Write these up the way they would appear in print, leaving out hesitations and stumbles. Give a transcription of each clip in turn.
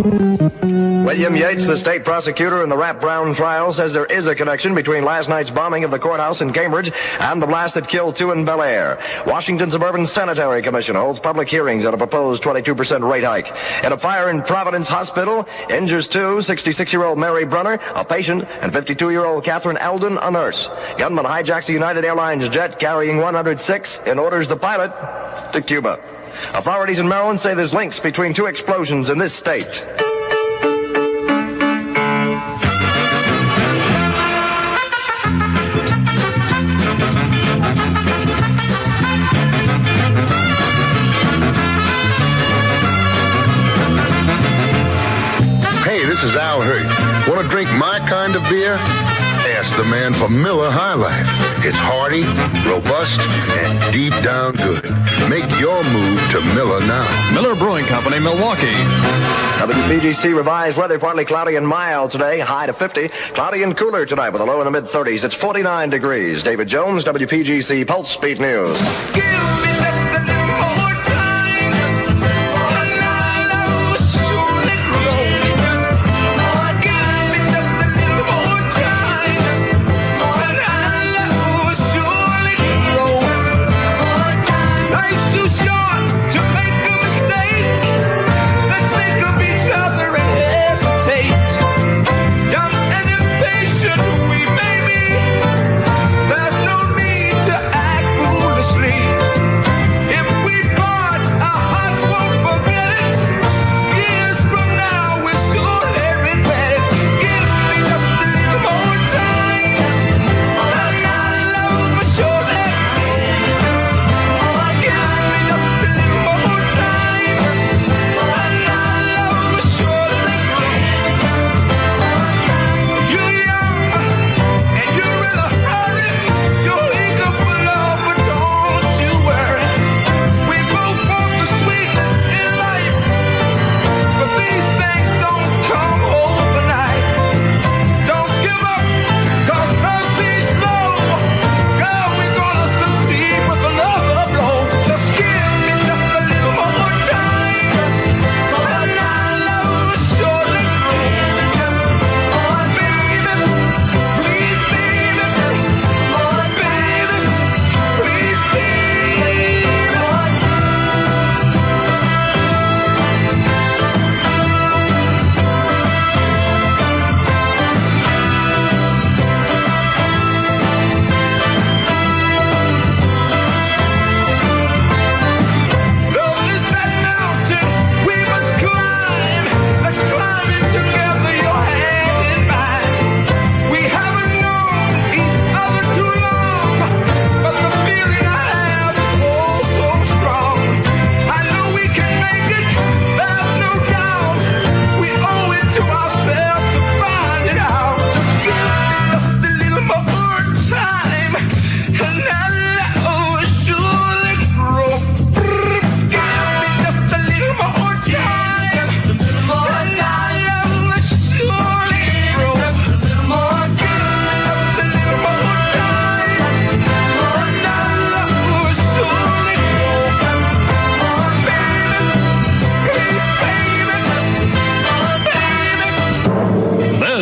William Yates, the state prosecutor in the Rap Brown trial, says there is a connection between last night's bombing of the courthouse in Cambridge and the blast that killed 2 in Bel Air. Washington Suburban Sanitary Commission holds public hearings on a proposed 22% rate hike. In a fire in Providence Hospital, injures 2, 66-year-old Mary Brunner, a patient, and 52-year-old Catherine Eldon, a nurse. Gunman hijacks a United Airlines jet carrying 106 and orders the pilot to Cuba. Authorities in Maryland say there's links between 2 explosions in this state. Hey, this is Al Hurt. Want to drink my kind of beer? Ask the man for Miller High Life. It's hearty, robust, and deep down good. Make your move to Miller now. Miller Brewing Company, Milwaukee. WPGC revised weather, partly cloudy and mild today, high to 50. Cloudy and cooler tonight with a low in the mid-30s. It's 49 degrees. David Jones, WPGC Pulse Speed News.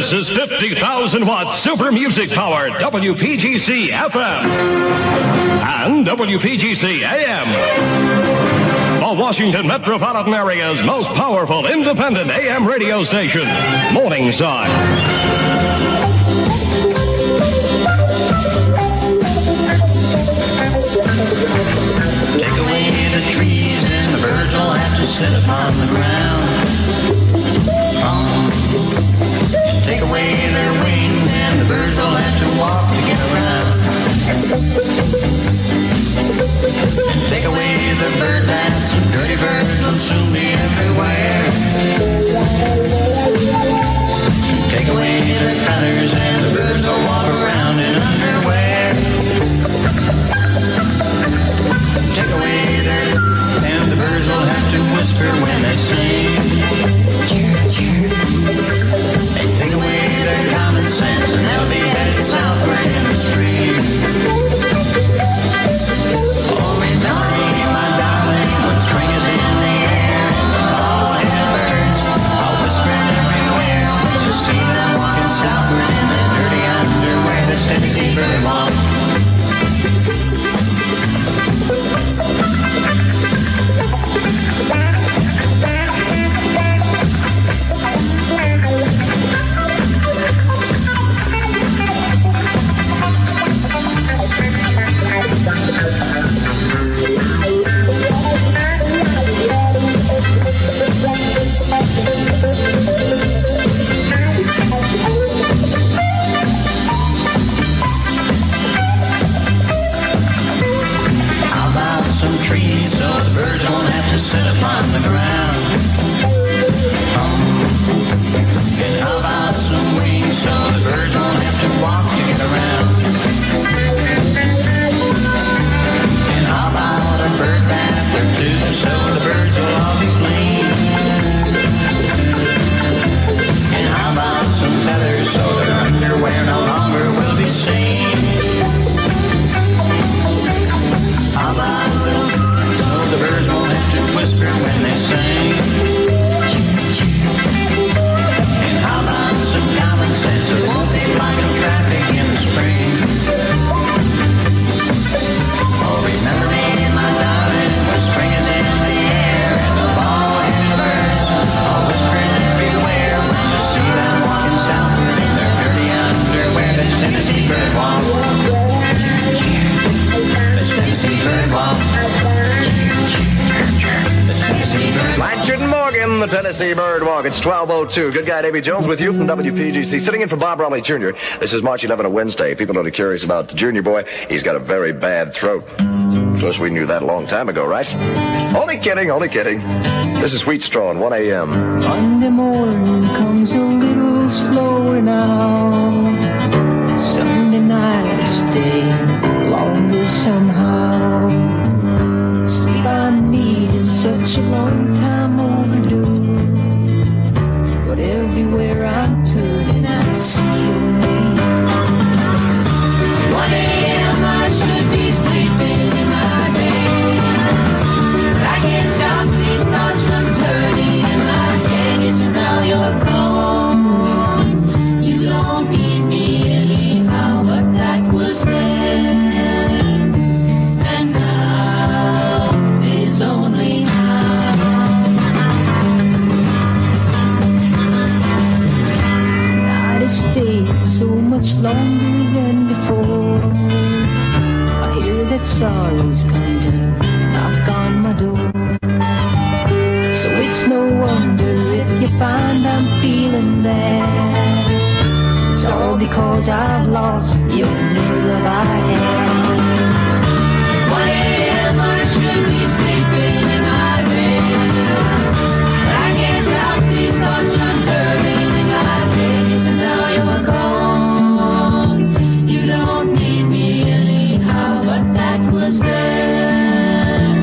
This is 50,000 watt super music powered WPGC FM and WPGC AM. The Washington metropolitan area's most powerful independent AM radio station, Morningside. Take away the trees and the birds will have to sit upon the ground. Take away their wings and the birds will have to walk to get around. And take away the bird baths and dirty birds will soon be everywhere. Take away their feathers and the birds will walk around in underwear. Take away their and the birds will have to whisper when they sing. And take away their common sense and they'll be headed southward in the stream. Oh, me darling, my darling, when spring is in the air and the dog in the Tennessee Birdwalk. It's 12:02. Good guy Davy Jones with you from WPGC. Sitting in for Bob Raleigh Jr. This is March 11, a Wednesday. People that are curious about the Junior boy, he's got a very bad throat. Of course, we knew that a long time ago, right? Only kidding, only kidding. This is Sweet Straw on 1 a.m. Monday morning comes a little slower now. Sunday night is staying longer somehow. Sleep I need is such a long time overdue. But everywhere I'm turning I see your name. 1 a.m. I should be sleeping in my bed, but I can't stop these thoughts from turning in my head. Yes, and now you're gone. You don't need me anyhow, but that was then. And now is only now. Night is staying so much longer than before. I hear that sorrow's come to knock on my door. So it's no wonder if you find I'm feeling bad. It's all because I've lost the only love I had. 1 a.m. I should be sleeping in my bed, but I can't stop these thoughts from turning in my head. Yes, and now you're gone. You don't need me anyhow, but that was then.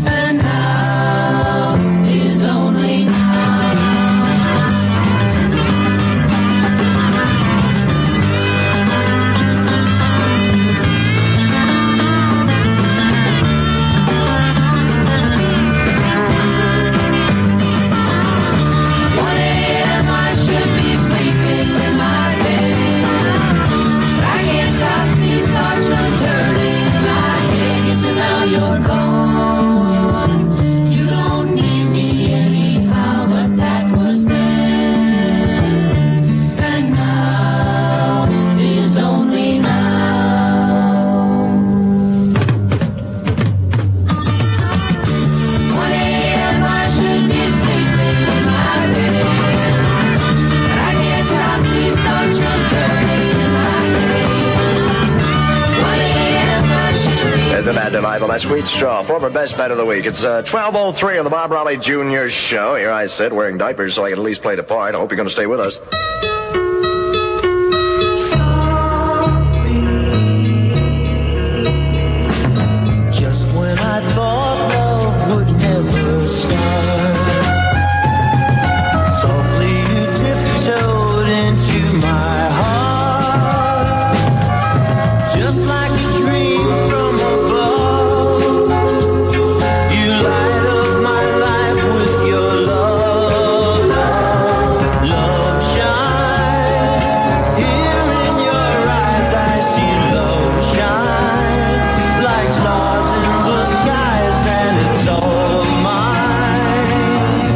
And now is only now. You're gone. You don't need me anyhow, but that was then. And now is only now. 1 a.m. I should be sleeping in my bed, but I can't stop these thoughts from turning in my head. 1 a.m. I should be. Isn't that delightful? That's Sweet Straw, former best bet of the week. It's 12:03 on the Bob Raleigh Jr. show. Here I sit wearing diapers so I can at least play the part. I hope you're going to stay with us. Just when I thought love would never start, softly you tiptoed into my heart, just like a dream from above. You light up my life with your love, love shines. Here in your eyes I see love shine, like stars in the skies, and it's all mine.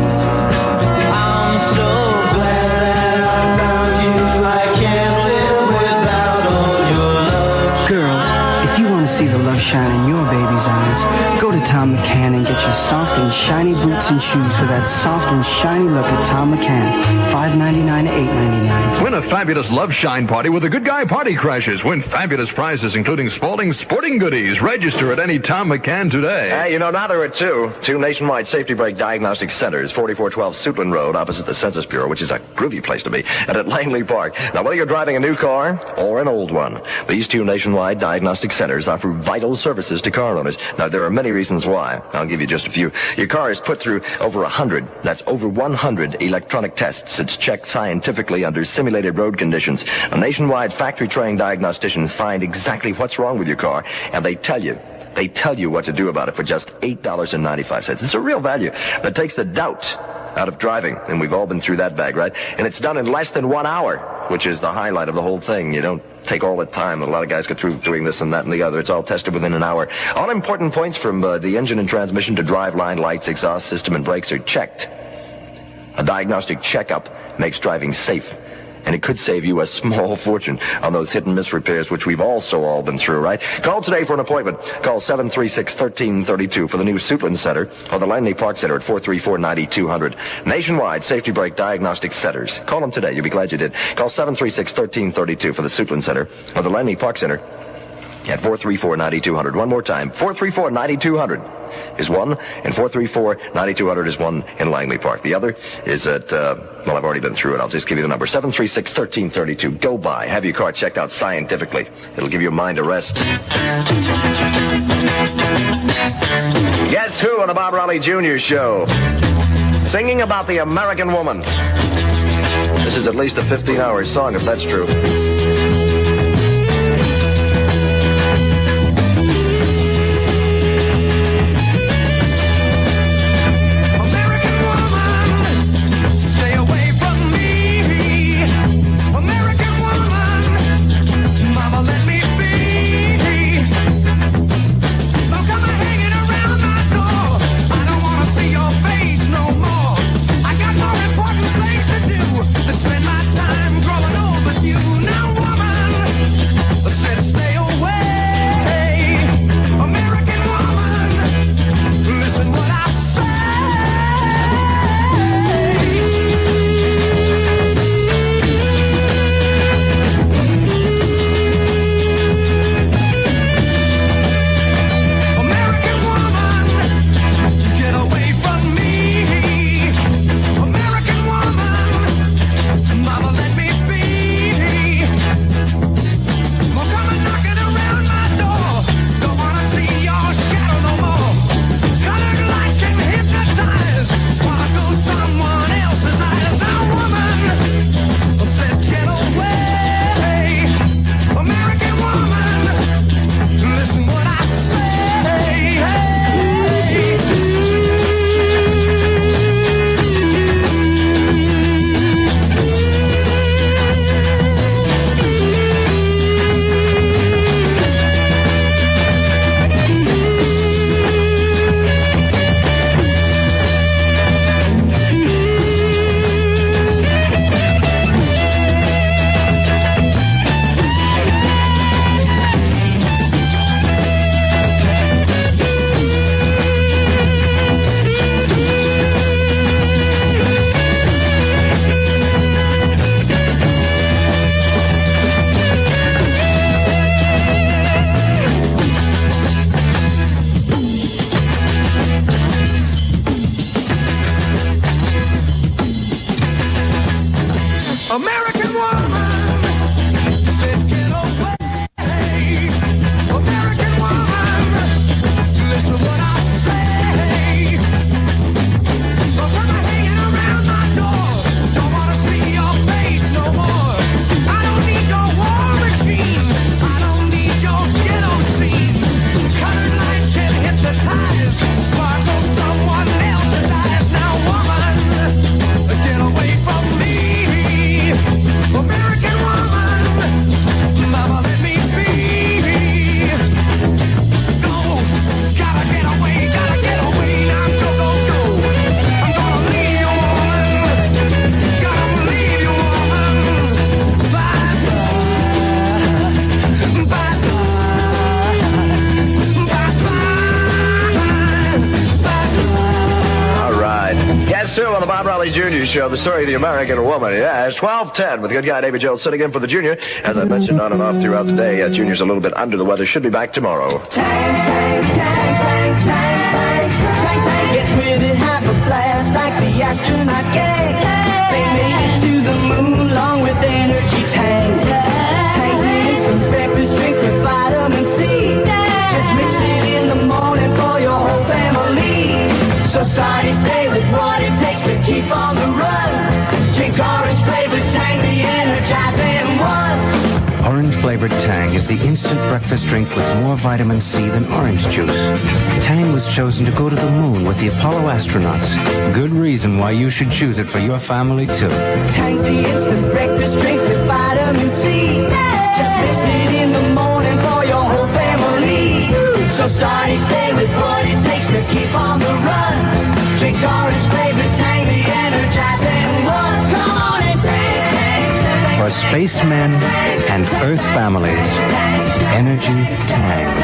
I'm so glad that I found you. I can't live without all your love. Girls, if you want to see the love shine in your baby's eyes, go to Tom McCann and get your soft and shiny boots and shoes for that soft and shiny look at Tom McCann. $5.99 to $8.99. Win a fabulous Love Shine party with the Good Guy Party Crashers. Win fabulous prizes, including Spalding sporting goodies. Register at any Tom McCann today. Hey, you know, now there are two nationwide safety brake diagnostic centers, 4412 Suitland Road, opposite the Census Bureau, which is a groovy place to be, and at Langley Park. Now, whether you're driving a new car or an old one, these two nationwide diagnostic centers offer vital services to car owners. Now, there are many reasons why. I'll give you just a few. Your car is put through over 100, that's over 100 electronic tests. It's checked scientifically under simulated road conditions. A nationwide factory-trained diagnosticians find exactly what's wrong with your car, and they tell you what to do about it for just $8.95. It's a real value that takes the doubt out of driving, and we've all been through that bag, right? And it's done in less than 1 hour, which is the highlight of the whole thing. You don't take all the time that a lot of guys go through doing this and that and the other. It's all tested within an hour. All important points from the engine and transmission to driveline, lights, exhaust system, and brakes are checked. A diagnostic checkup makes driving safe And it could save you a small fortune on those hit and miss repairs, which we've also all been through, right? Call today for an appointment. Call 736-1332 for the new Suitland Center or the Langley Park Center at 434-9200. Nationwide safety brake diagnostic centers. Call them today. You'll be glad you did. Call 736-1332 for the Suitland Center or the Langley Park Center at 434-9200. One more time. 434-9200 is one, and 434-9200 is one in Langley Park. The other is at, well, I've already been through it. I'll just give you the number. 736-1332. Go by. Have your car checked out scientifically. It'll give your mind a rest. Guess who on the Bob Raleigh Jr. Show? Singing about the American woman. This is at least a 15-hour song, if that's true. Spend my time growing old with you. Now, woman, said stay away. American woman, listen what I say. American woman, get away from me. American woman, mama, let me be. Well, come and knocking around my door. Don't wanna see your shadow no more. Colored lights can hypnotize. Sparkle someone else's eyes. Now, woman, said get away. American woman, listen what I say. American woman, said get away. American woman, listen what I say. But when I'm hanging around my door, don't wanna see your face no more. I don't need your war machines. I don't need your ghetto scenes. Colored lights can hypnotize. Sparkle someone else's eyes. Now, woman, get away from me. American woman, mama, let me be. Go, gotta get away, now go, go, go. I'm gonna leave you, woman, gotta leave you, woman. Bye, bye, bye, bye, bye, bye. All right. Guess who on the Bob Raleigh Jr. Show? The story of the American woman. Yeah, it's 12:10 with good guy Davy Jones sitting in for the Junior. As I mentioned on and off throughout the day, Junior's a little bit under the weather. Should be back tomorrow. Tank, tank, tank, tank, tank, tank, tank, tank. Get with it, have a blast like the astronaut gang. They made it to the moon along with energy tanks. Tanks the instant breakfast drink with vitamin C. Just mix it in the morning for your whole family. So start each day with what it takes to keep on the run. Drink orange flavored Tang, the energizing one. Orange flavored Tang is the instant breakfast drink with more vitamin C than orange juice. Tang was chosen to go to the moon with the Apollo astronauts. Good reason why you should choose it for your family too. Tang's the instant breakfast drink with vitamin C. Just mix it in the morning for your whole family. So start each day with what it takes to keep on the run. Drink orange flavored Tang, the energizing one. Come on and Tang, Tang, Tang. for spacemen and Earth families. Energy Tang.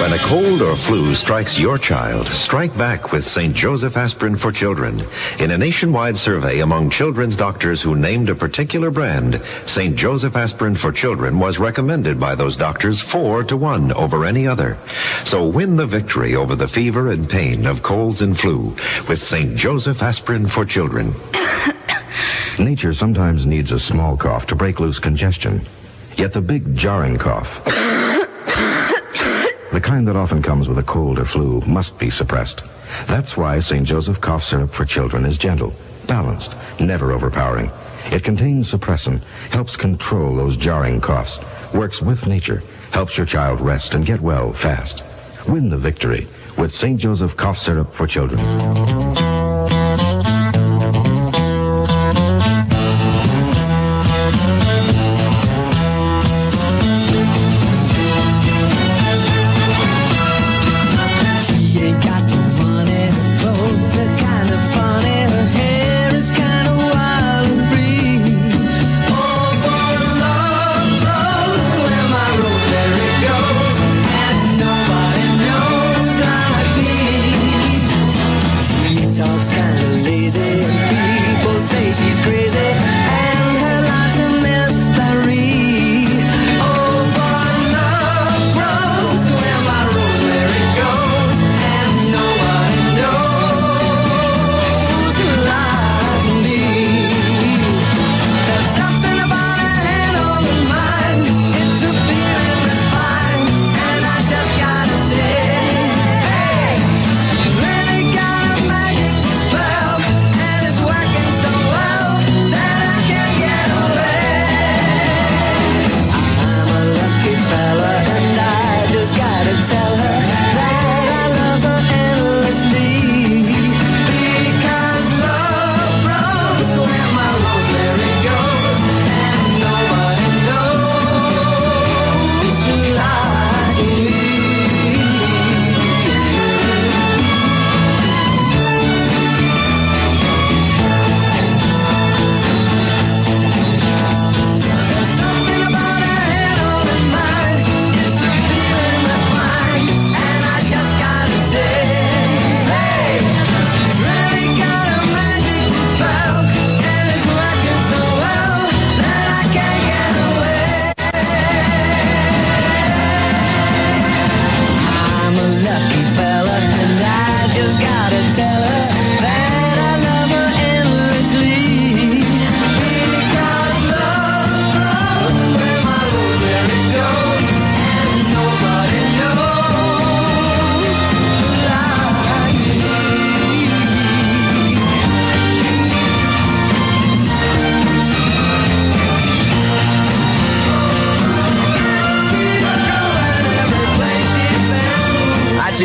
When a cold or flu strikes your child, strike back with St. Joseph Aspirin for Children. In a nationwide survey among children's doctors who named a particular brand, St. Joseph Aspirin for Children was recommended by those doctors 4-1 over any other. So win the victory over the fever and pain of colds and flu with St. Joseph Aspirin for Children. Nature sometimes needs a small cough to break loose congestion. Yet the big jarring cough, the kind that often comes with a cold or flu, must be suppressed. That's why St. Joseph Cough Syrup for Children is gentle, balanced, never overpowering. It contains suppressant, helps control those jarring coughs, works with nature, helps your child rest and get well fast. Win the victory with St. Joseph Cough Syrup for Children.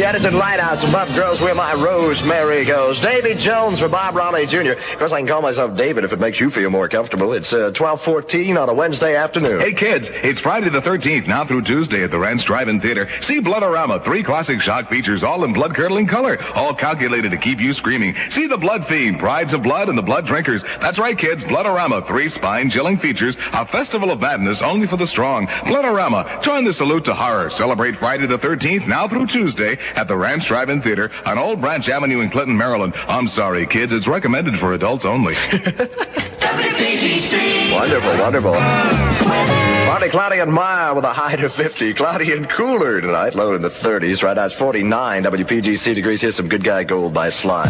Edison Lighthouse and Bob Gross, Where My Rosemary Goes. Davy Jones for Bob Raleigh Jr. Of course, I can call myself David if it makes you feel more comfortable. It's 12:14 on a Wednesday afternoon. Hey kids, it's Friday the 13th, now through Tuesday at the Ranch Drive-In Theater. See Bloodorama, 3 classic shock features, all in blood-curdling color, all calculated to keep you screaming. See The Blood Fiend, Brides of Blood, and The Blood Drinkers. That's right, kids, Bloodorama, 3 spine-chilling features, a festival of madness only for the strong. Bloodorama, join the salute to horror. Celebrate Friday the 13th, now through Tuesday at the Ranch Drive-In Theater on Old Branch Avenue in Clinton, Maryland. I'm sorry, kids, it's recommended for adults only. WPGC. Wonderful, wonderful. Partly cloudy and mild with a high to 50. Cloudy and cooler tonight, low in the 30s. Right now it's 49 WPGC degrees. Here's some Good Guy Gold by Sly.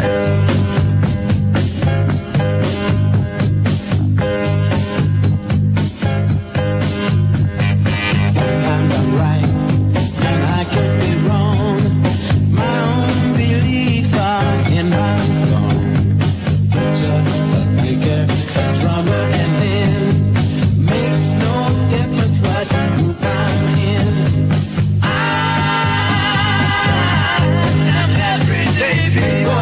Every day they go.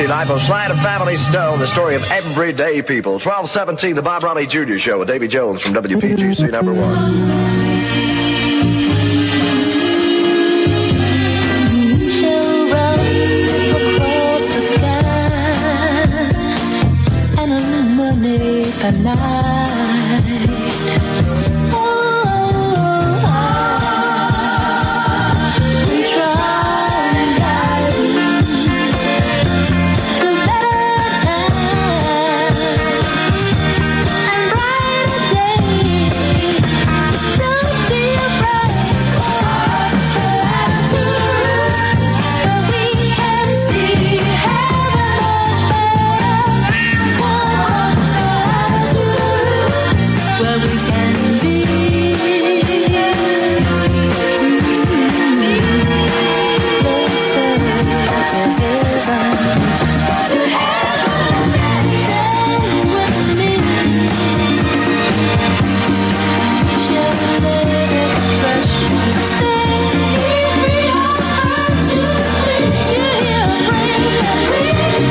Country Life of Sly and Family Stone, the story of everyday people. 1217, the Bob Raleigh Jr. Show with Davy Jones from WPGC number 1. The night. We try and guide to better times and brighter days. Don't be afraid to where we can see heaven where we can be closer to heaven, stay with me. Share the expression, stay here, your heart to speak, you hear us ring and ring.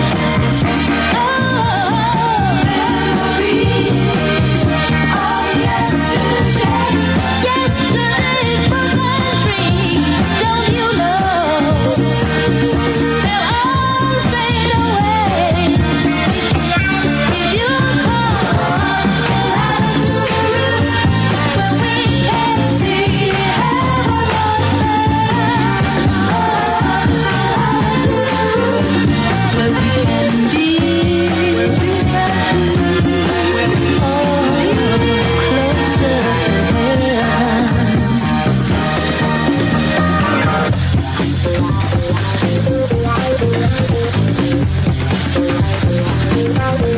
Yesterday's broken dreams, don't you know? They'll all fade away. You come to the room where we can see heaven much better. Where we can be closer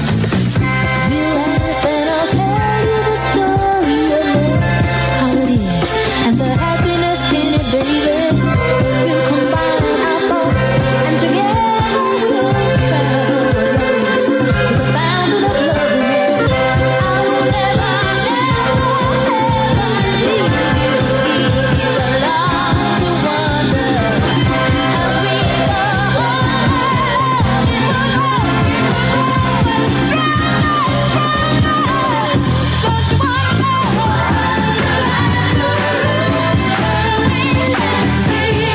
to heaven. We'll laugh and I'll tell you the story of love, how it is, and the happiness in it, baby. We'll combine our thoughts and together we'll travel the roads with a fountain of loveliness. I will never, never, never leave you alone to wander. And we go don't you wanna know we can see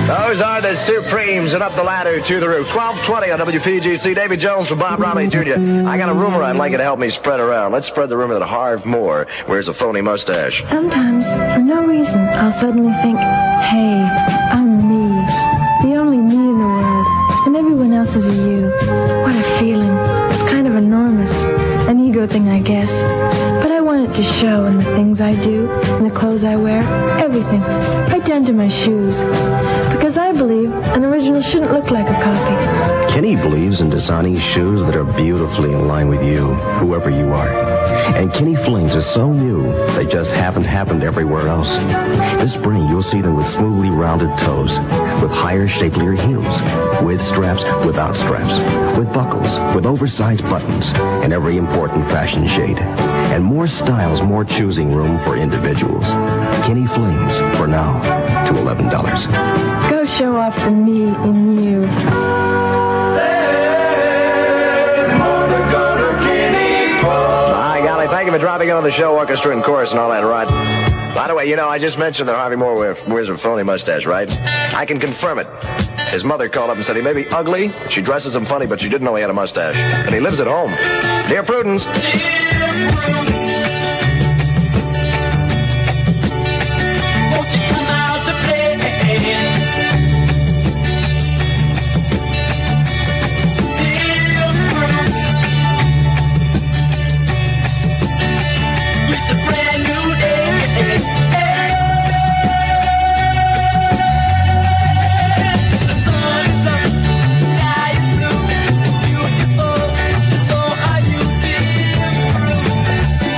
Those are the Supremes and up the ladder to the roof. 1220 on WPGC. Davy Jones from Bob Raleigh Jr. I got a rumor I'd like you to help me spread around. Let's spread the rumor that Harv Moore wears a phony mustache. Sometimes, for no reason, I'll suddenly think, hey, I'm me. The only me in the world. And everyone else is a you. What a feeling. It's kind of enormous. An ego thing, I guess. But I want it to show in the things I do, in the clothes I wear, everything. Right down to my shoes. Because I believe an original shouldn't look like a copy. Kenny believes in designing shoes that are beautifully in line with you, whoever you are. And Kenny Flings is so new, they just haven't happened everywhere else. This spring, you'll see them with smoothly rounded toes, with higher, shapelier heels, with straps, without straps, with buckles, with oversized buttons, and every important fashion shade. And more styles, more choosing room for individuals. Kenny Flings, for now, to $11. Go show off the me in you. My golly, thank you for dropping in on the show, orchestra and chorus and all that, right? By the way, you know, I just mentioned that Harvey Moore wears a phony mustache, right? I can confirm it. His mother called up and said he may be ugly, she dresses him funny, but she didn't know he had a mustache. And he lives at home. Dear Prudence. Won't you come out to play? It's a brand new day. The sun is up, the sky is blue, it's beautiful. So are you, dear Prudence?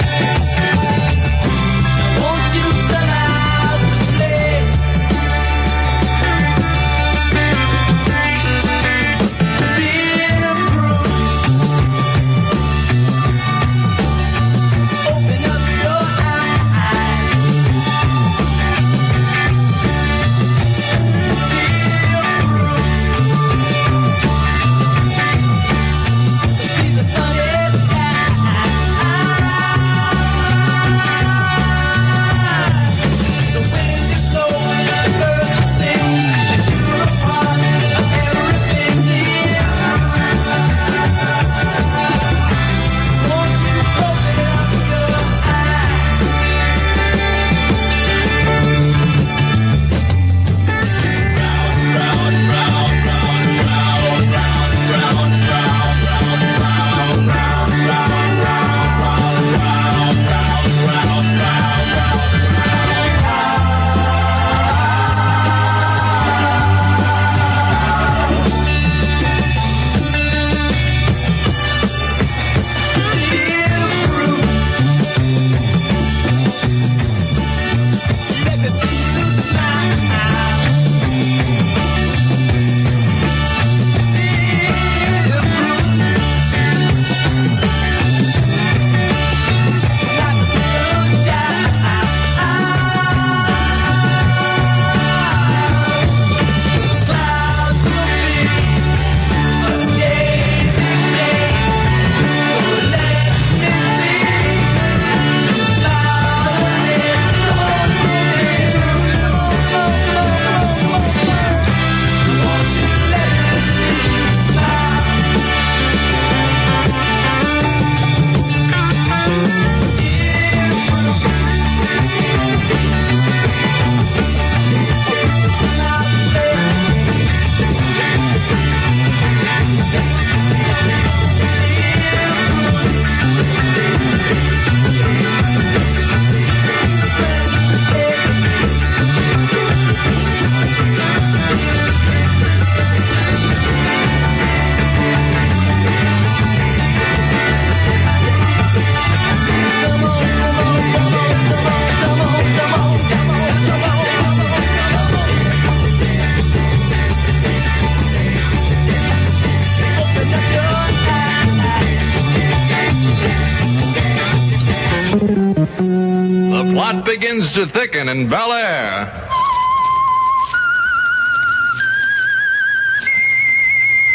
plot begins to thicken in Bel Air.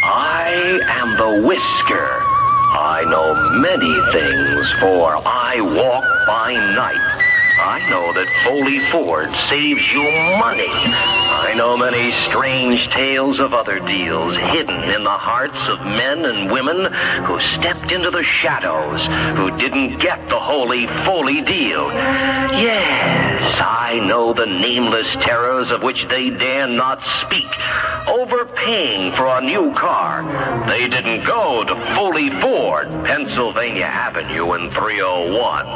I am the Whisker. I know many things, for I walk by night. I know that Foley Ford saves you money. I know many strange tales of other deals hidden in the hearts of men and women who stepped into the shadows, who didn't get the holy Foley deal. Yes, I know the nameless terrors of which they dare not speak. Overpaying for a new car. They didn't go to Foley Ford, Pennsylvania Avenue in 301.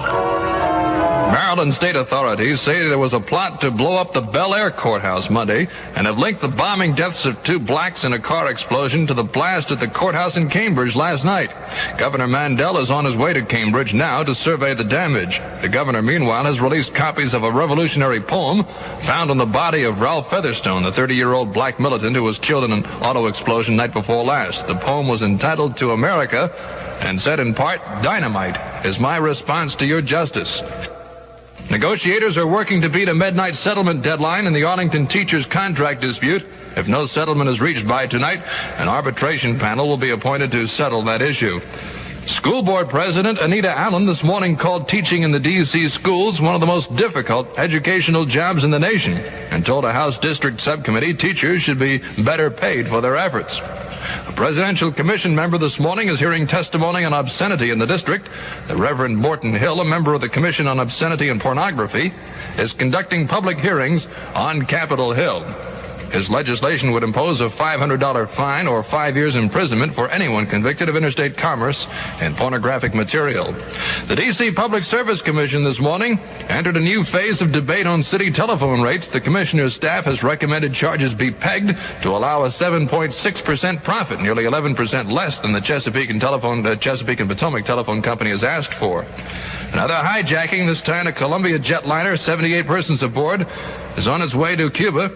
Maryland state authorities say there was a plot to blow up the Bel Air courthouse Monday and have linked the bombing deaths of 2 blacks in a car explosion to the blast at the courthouse in Cambridge last night. Governor Mandel is on his way to Cambridge now to survey the damage. The governor, meanwhile, has released copies of a revolutionary poem found on the body of Ralph Featherstone, the 30-year-old black militant who was killed in an auto explosion night before last. The poem was entitled To America and said in part, "Dynamite is my response to your justice." Negotiators are working to beat a midnight settlement deadline in the Arlington teachers' contract dispute. If no settlement is reached by tonight, an arbitration panel will be appointed to settle that issue. School Board President Anita Allen this morning called teaching in the D.C. schools one of the most difficult educational jobs in the nation and told a House District Subcommittee teachers should be better paid for their efforts. A Presidential Commission member this morning is hearing testimony on obscenity in the district. The Reverend Morton Hill, a member of the Commission on Obscenity and Pornography, is conducting public hearings on Capitol Hill. His legislation would impose a $500 fine or 5 years imprisonment for anyone convicted of interstate commerce in pornographic material. The D.C. Public Service Commission this morning entered a new phase of debate on city telephone rates. The commissioner's staff has recommended charges be pegged to allow a 7.6% profit, nearly 11% less than the Chesapeake and Potomac Telephone Company has asked for. Another hijacking, this time a Columbia jetliner, 78 persons aboard, is on its way to Cuba.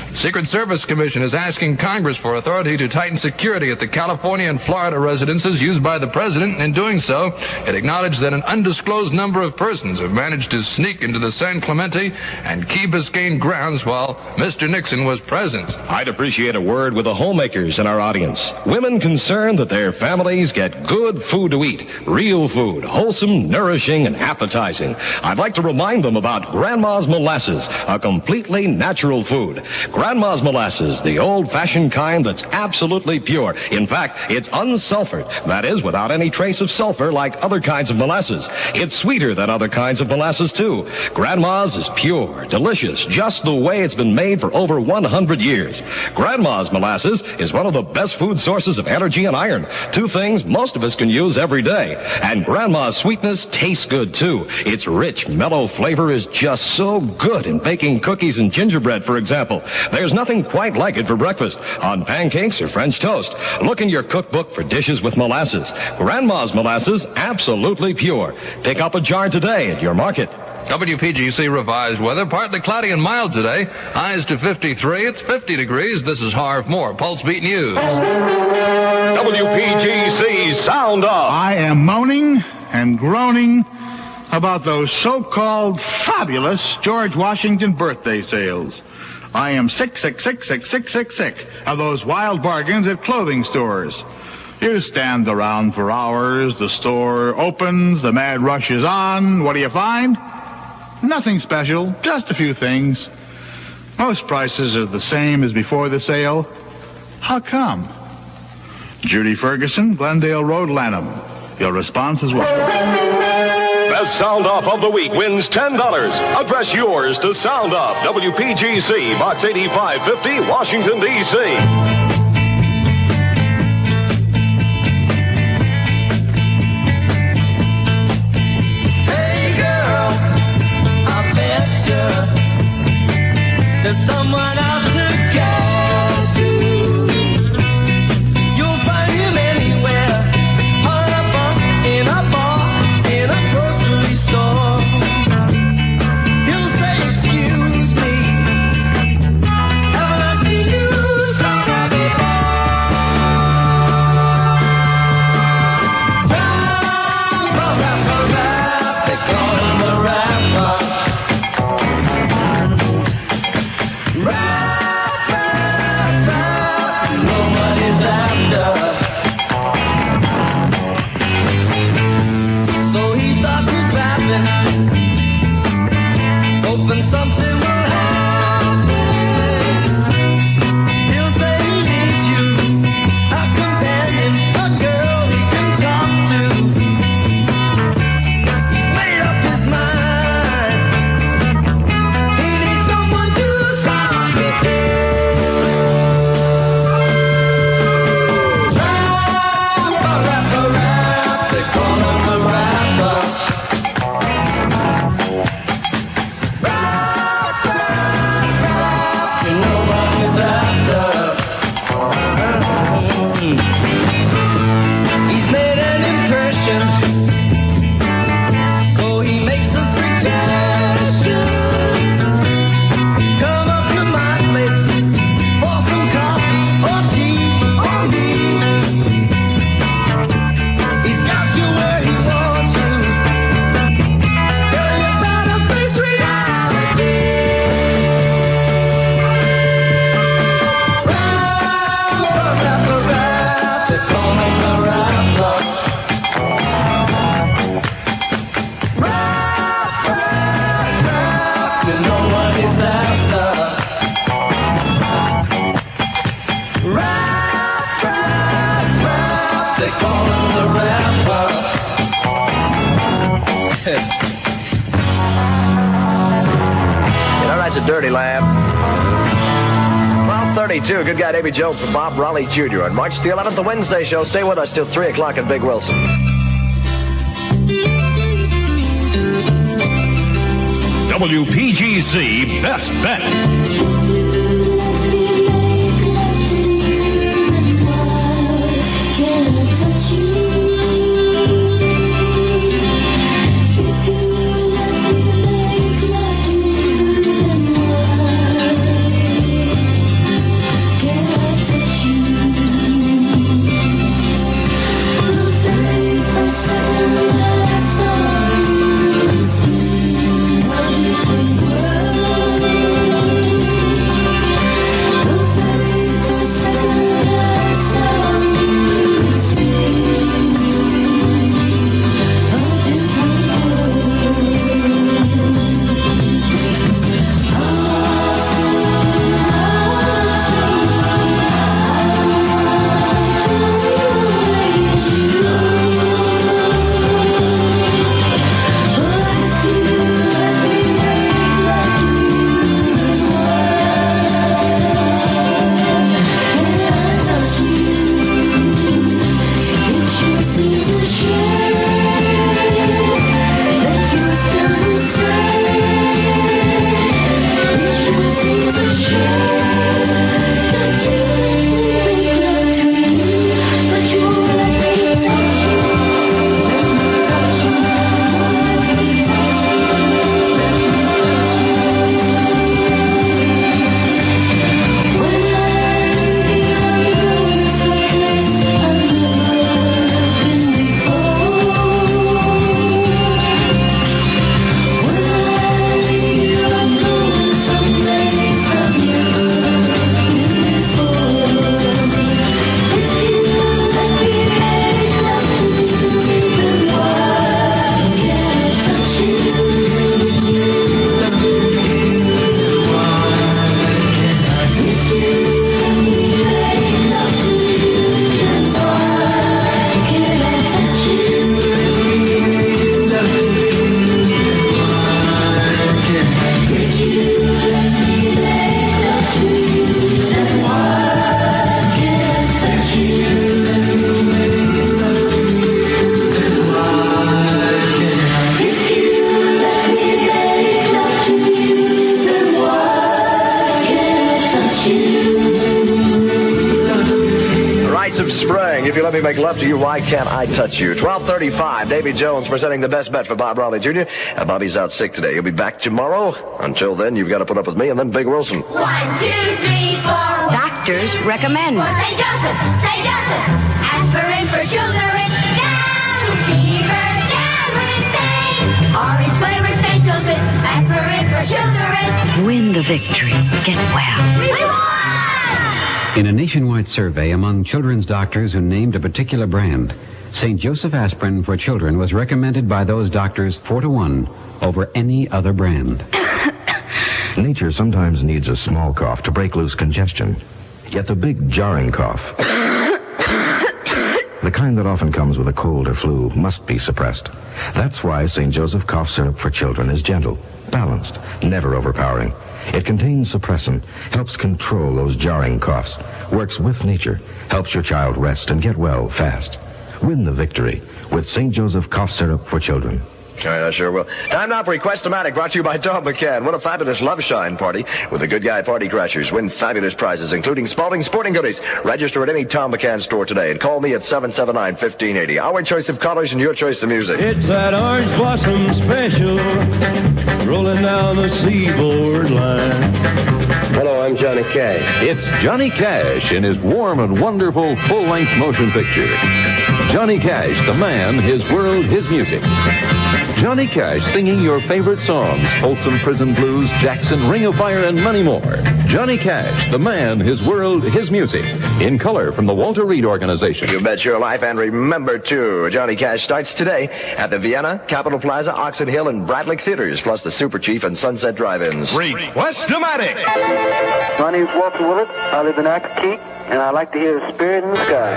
The Secret Service Commission is asking Congress for authority to tighten security at the California and Florida residences used by the president. In doing so, it acknowledged that an undisclosed number of persons have managed to sneak into the San Clemente and Key Biscayne grounds while Mr. Nixon was present. I'd appreciate a word with the homemakers in our audience. Women concerned that their families get good food to eat. Real food, wholesome, nourishing, and appetizing. I'd like to remind them about Grandma's Molasses, a completely natural food. Grandma's Molasses, the old-fashioned kind that's absolutely pure. In fact, it's unsulfured. That is, without any trace of sulfur like other kinds of molasses. It's sweeter than other kinds of molasses, too. Grandma's is pure, delicious, just the way it's been made for over 100 years. Grandma's Molasses is one of the best food sources of energy and iron, 2 things most of us can use every day. And Grandma's sweetness tastes good, too. Its rich, mellow flavor is just so good in baking cookies and gingerbread, for example. There's nothing quite like it for breakfast, on pancakes or French toast. Look in your cookbook for dishes with molasses. Grandma's Molasses, absolutely pure. Pick up a jar today at your market. WPGC revised weather, partly cloudy and mild today. Highs to 53. It's 50 degrees. This is Harv Moore, Pulse Beat News. WPGC Sound Off. I am moaning and groaning about those so-called fabulous George Washington birthday sales. I am sick of those wild bargains at clothing stores. You stand around for hours, the store opens, the mad rush is on. What do you find? Nothing special, just a few things. Most prices are the same as before the sale. How come? Judy Ferguson, Glendale Road, Lanham. Your response is welcome. Best Sound Off of the Week wins $10. Address yours to Sound Off, WPGC, Box 8550, Washington, D.C. Hey girl, I bet you there's someone out to get you. You'll find him anywhere, on a bus, in a bar, in a grocery store. He'll say, excuse me, haven't I seen you somewhere Dirty Lamb. 12:32. Good guy Davy Jones for Bob Raleigh Jr. on March the 11th, the Wednesday show. Stay with us till 3 o'clock at Big Wilson. WPGC Best Bet. Of spring. If you let me make love to you, why can't I touch you? 12:35. Davy Jones presenting the best bet for Bob Raleigh Jr. Bobby's out sick today. He'll be back tomorrow. Until then, you've got to put up with me and then Big Wilson. 1, 2, 3, 4. Doctors recommend. For St. Joseph, aspirin for children, down with fever, down with pain. Orange flavor St. Joseph, aspirin for children. Win the victory. Get well. We won! In a nationwide survey among children's doctors who named a particular brand, St. Joseph aspirin for children was recommended by those doctors 4-1 over any other brand. Nature sometimes needs a small cough to break loose congestion. Yet the big jarring cough, the kind that often comes with a cold or flu, must be suppressed. That's why St. Joseph cough syrup for children is gentle, balanced, never overpowering. It contains suppressant, helps control those jarring coughs, works with nature, helps your child rest and get well fast. Win the victory with St. Joseph cough syrup for children. All right, I sure will. Time now for Request-O-Matic, brought to you by Tom McCann. Win a fabulous Love Shine party with the Good Guy Party Crashers. Win fabulous prizes, including Spalding Sporting Goodies. Register at any Tom McCann store today and call me at 779-1580. Our choice of colors and your choice of music. It's that orange blossom special rolling down the seaboard line. Hello, I'm Johnny Cash. It's Johnny Cash in his warm and wonderful full-length motion picture. Johnny Cash, the man, his world, his music. Johnny Cash singing your favorite songs, Folsom Prison Blues, Jackson, Ring of Fire, and many more. Johnny Cash, the man, his world, his music. In color from the Walter Reed Organization. You bet your life. And remember, too, Johnny Cash starts today at the Vienna, Capitol Plaza, Oxon Hill, and Bradley Theaters, plus the Super Chief and Sunset Drive-Ins. Request-O-Matic. My name's Walter Willett. I live in Accokeek, and I like to hear Spirit in the Sky.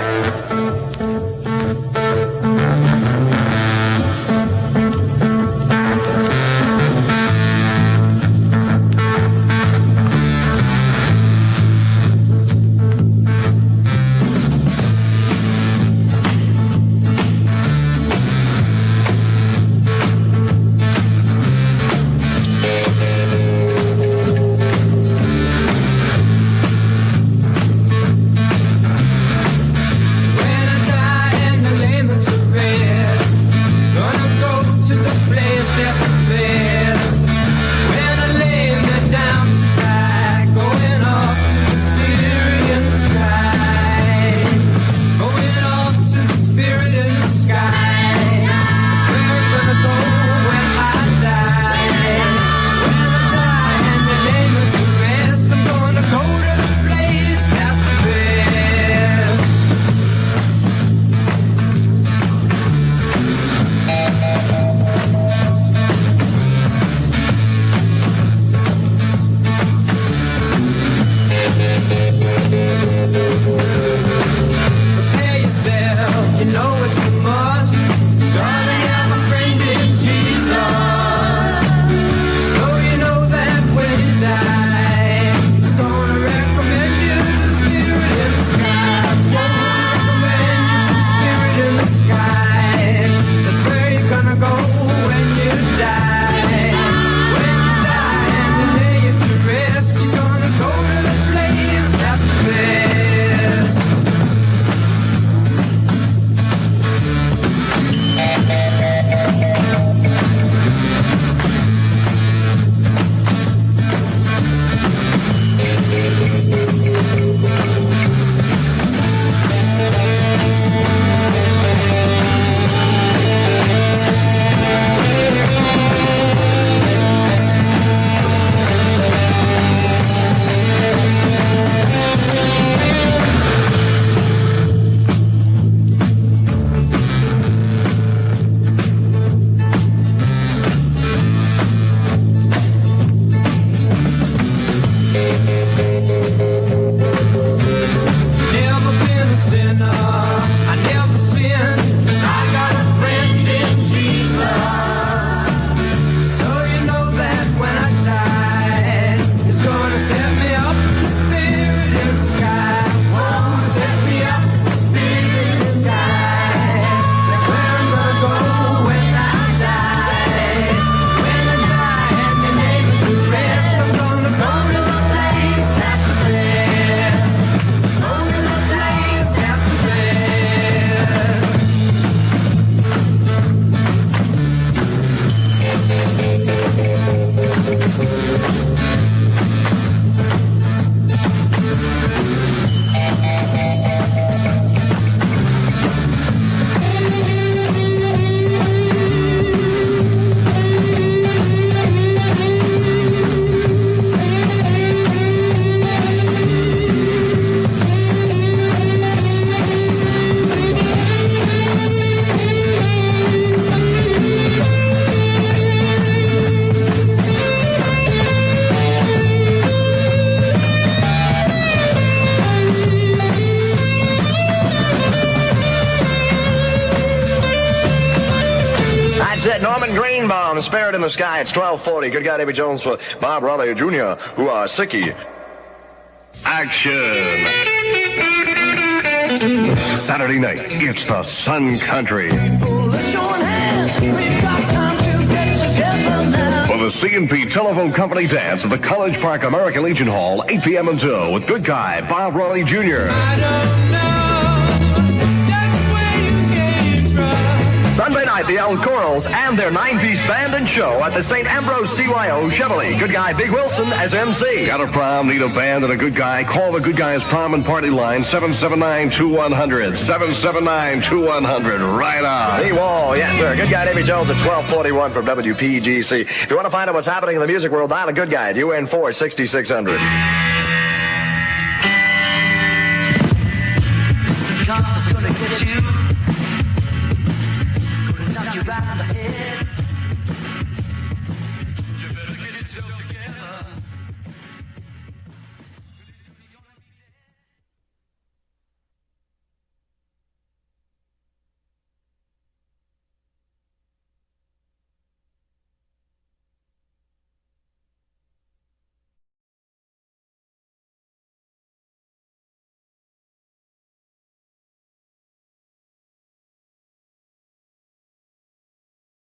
That's it. Norman Greenbaum, Spirit in the Sky. It's 12:40. Good guy, Davy Jones for Bob Raleigh Jr., who are sicky. Action! Saturday night, it's the Sun Country. For the C&P Telephone Company Dance at the College Park American Legion Hall, 8 p.m. until, with good guy Bob Raleigh Jr. Sunday night, the El Corals and their 9-piece band and show at the St. Ambrose CYO Chevrolet. Good guy Big Wilson as MC. Got a prom, need a band and a good guy? Call the Good Guys Prom and Party line, 779-2100. 779-2100. Right on. The Wall, yes, sir. Good guy Davy Jones at 1241 from WPGC. If you want to find out what's happening in the music world, dial a good guy at UN4 6600. This is gonna get you. Gonna knock you right in the head.